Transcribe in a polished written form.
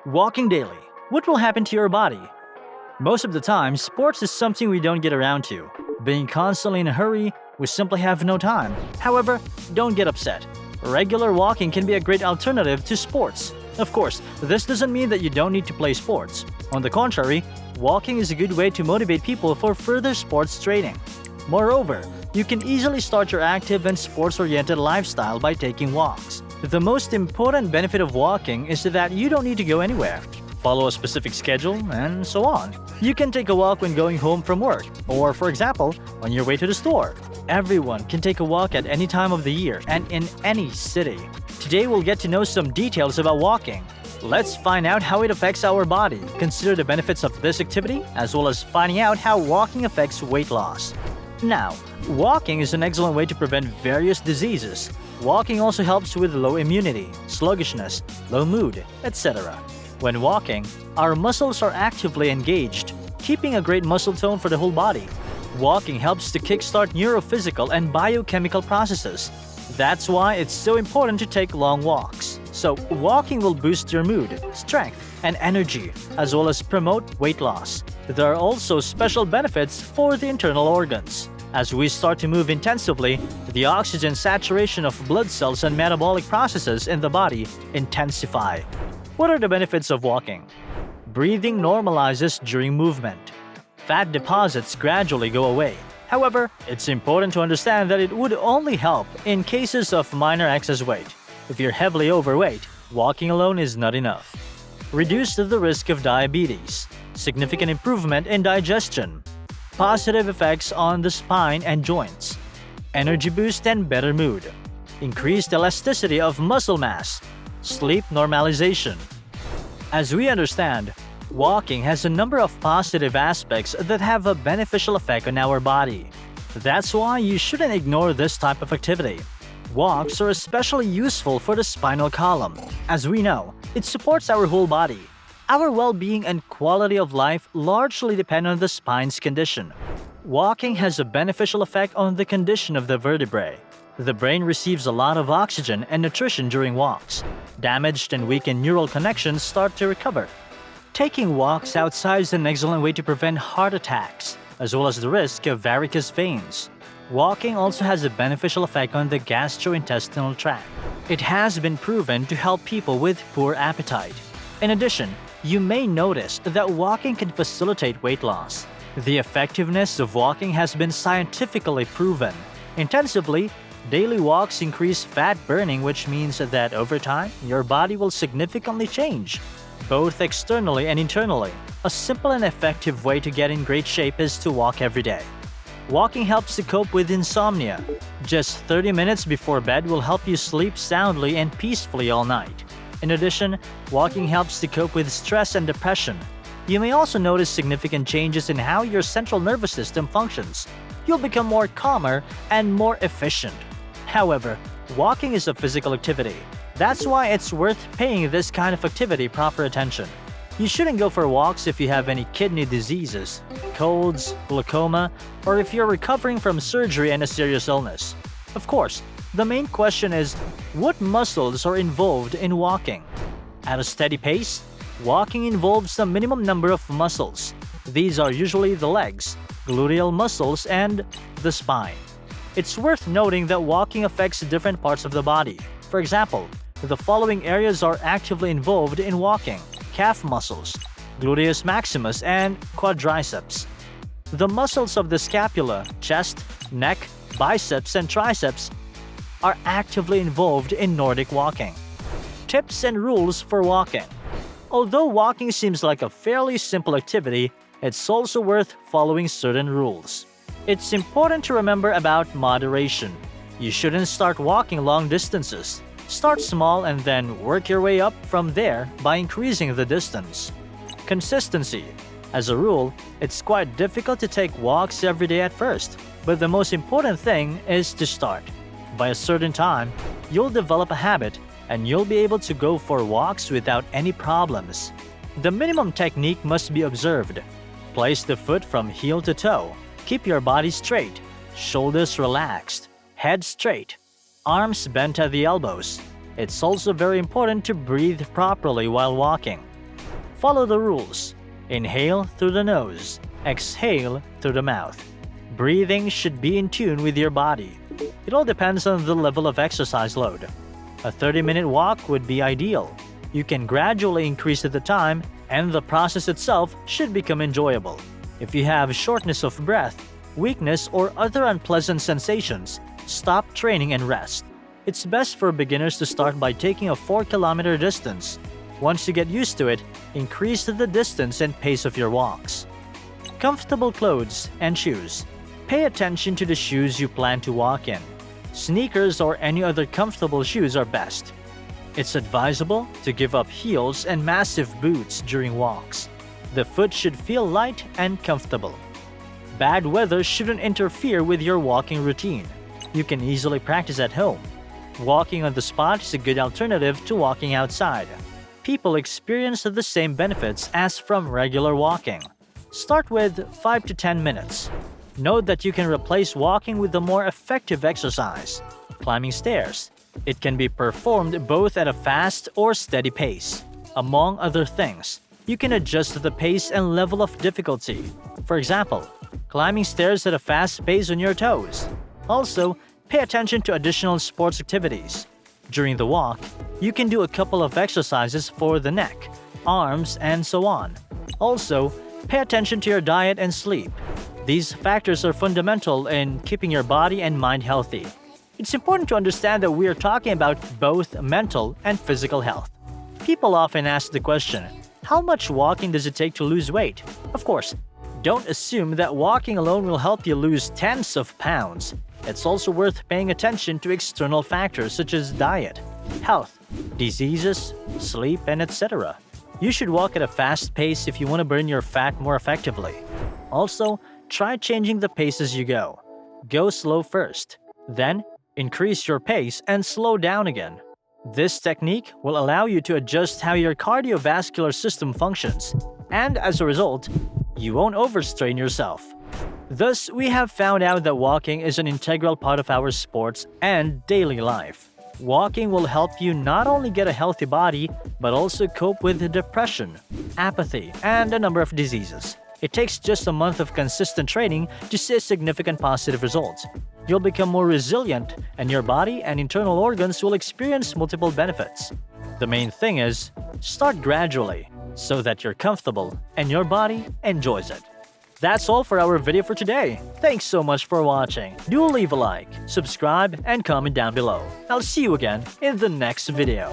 Walking daily. What will happen to your body? Most of the time, sports is something we don't get around to. Being constantly in a hurry, we simply have no time. However, don't get upset. Regular walking can be a great alternative to sports. Of course, this doesn't mean that you don't need to play sports. On the contrary, walking is a good way to motivate people for further sports training. Moreover, you can easily start your active and sports-oriented lifestyle by taking walks. The most important benefit of walking is that you don't need to go anywhere, follow a specific schedule, and so on. You can take a walk when going home from work, or for example, on your way to the store. Everyone can take a walk at any time of the year and in any city. Today we'll get to know some details about walking. Let's find out how it affects our body, consider the benefits of this activity, as well as finding out how walking affects weight loss. Now, walking is an excellent way to prevent various diseases. Walking also helps with low immunity, sluggishness, low mood, etc. When walking, our muscles are actively engaged, keeping a great muscle tone for the whole body. Walking helps to kickstart neurophysical and biochemical processes. That's why it's so important to take long walks. So, walking will boost your mood, strength, and energy, as well as promote weight loss. There are also special benefits for the internal organs. As we start to move intensively, the oxygen saturation of blood cells and metabolic processes in the body intensify. What are the benefits of walking? Breathing normalizes during movement. Fat deposits gradually go away. However, it's important to understand that it would only help in cases of minor excess weight. If you're heavily overweight, walking alone is not enough. Reduce the risk of diabetes. Significant improvement in digestion. Positive effects on the spine and joints. Energy boost and better mood. Increased elasticity of muscle mass. Sleep normalization. As we understand, walking has a number of positive aspects that have a beneficial effect on our body. That's why you shouldn't ignore this type of activity. Walks are especially useful for the spinal column. As we know, it supports our whole body. Our well-being and quality of life largely depend on the spine's condition. Walking has a beneficial effect on the condition of the vertebrae. The brain receives a lot of oxygen and nutrition during walks. Damaged and weakened neural connections start to recover. Taking walks outside is an excellent way to prevent heart attacks, as well as the risk of varicose veins. Walking also has a beneficial effect on the gastrointestinal tract. It has been proven to help people with poor appetite. In addition, you may notice that walking can facilitate weight loss. The effectiveness of walking has been scientifically proven. Intensively, daily walks increase fat burning, which means that over time, your body will significantly change, both externally and internally. A simple and effective way to get in great shape is to walk every day. Walking helps to cope with insomnia. Just 30 minutes before bed will help you sleep soundly and peacefully all night. In addition, walking helps to cope with stress and depression. You may also notice significant changes in how your central nervous system functions. You'll become more calmer and more efficient. However, walking is a physical activity. That's why it's worth paying this kind of activity proper attention. You shouldn't go for walks if you have any kidney diseases, colds, glaucoma, or if you're recovering from surgery and a serious illness. Of course, the main question is, what muscles are involved in walking? At a steady pace, walking involves a minimum number of muscles. These are usually the legs, gluteal muscles, and the spine. It's worth noting that walking affects different parts of the body. For example, the following areas are actively involved in walking: calf muscles, gluteus maximus, and quadriceps. The muscles of the scapula, chest, neck, biceps, and triceps are actively involved in Nordic walking. Tips and rules for walking. Although walking seems like a fairly simple activity, it's also worth following certain rules. It's important to remember about moderation. You shouldn't start walking long distances. Start small and then work your way up from there by increasing the distance. Consistency. As a rule, it's quite difficult to take walks every day at first, but the most important thing is to start. By a certain time, you'll develop a habit and you'll be able to go for walks without any problems. The minimum technique must be observed. Place the foot from heel to toe. Keep your body straight, shoulders relaxed, head straight, arms bent at the elbows. It's also very important to breathe properly while walking. Follow the rules. Inhale through the nose, exhale through the mouth. Breathing should be in tune with your body. It all depends on the level of exercise load. A 30-minute walk would be ideal. You can gradually increase the time, and the process itself should become enjoyable. If you have shortness of breath, weakness, or other unpleasant sensations, stop training and rest. It's best for beginners to start by taking a 4-kilometer distance. Once you get used to it, increase the distance and pace of your walks. Comfortable clothes and shoes. Pay attention to the shoes you plan to walk in. Sneakers or any other comfortable shoes are best. It's advisable to give up heels and massive boots during walks. The foot should feel light and comfortable. Bad weather shouldn't interfere with your walking routine. You can easily practice at home. Walking on the spot is a good alternative to walking outside. People experience the same benefits as from regular walking. Start with 5 to 10 minutes. Note that you can replace walking with a more effective exercise, climbing stairs. It can be performed both at a fast or steady pace. Among other things, you can adjust the pace and level of difficulty. For example, climbing stairs at a fast pace on your toes. Also, pay attention to additional sports activities. During the walk, you can do a couple of exercises for the neck, arms, and so on. Also, pay attention to your diet and sleep. These factors are fundamental in keeping your body and mind healthy. It's important to understand that we are talking about both mental and physical health. People often ask the question, how much walking does it take to lose weight? Of course, don't assume that walking alone will help you lose tens of pounds. It's also worth paying attention to external factors such as diet, health, diseases, sleep, and etc. You should walk at a fast pace if you want to burn your fat more effectively. Also, try changing the pace as you go. Go slow first, then increase your pace and slow down again. This technique will allow you to adjust how your cardiovascular system functions, and as a result, you won't overstrain yourself. Thus, we have found out that walking is an integral part of our sports and daily life. Walking will help you not only get a healthy body, but also cope with depression, apathy, and a number of diseases. It takes just a month of consistent training to see significant positive results. You'll become more resilient, and your body and internal organs will experience multiple benefits. The main thing is, start gradually, so that you're comfortable and your body enjoys it. That's all for our video for today. Thanks so much for watching. Do leave a like, subscribe, and comment down below. I'll see you again in the next video.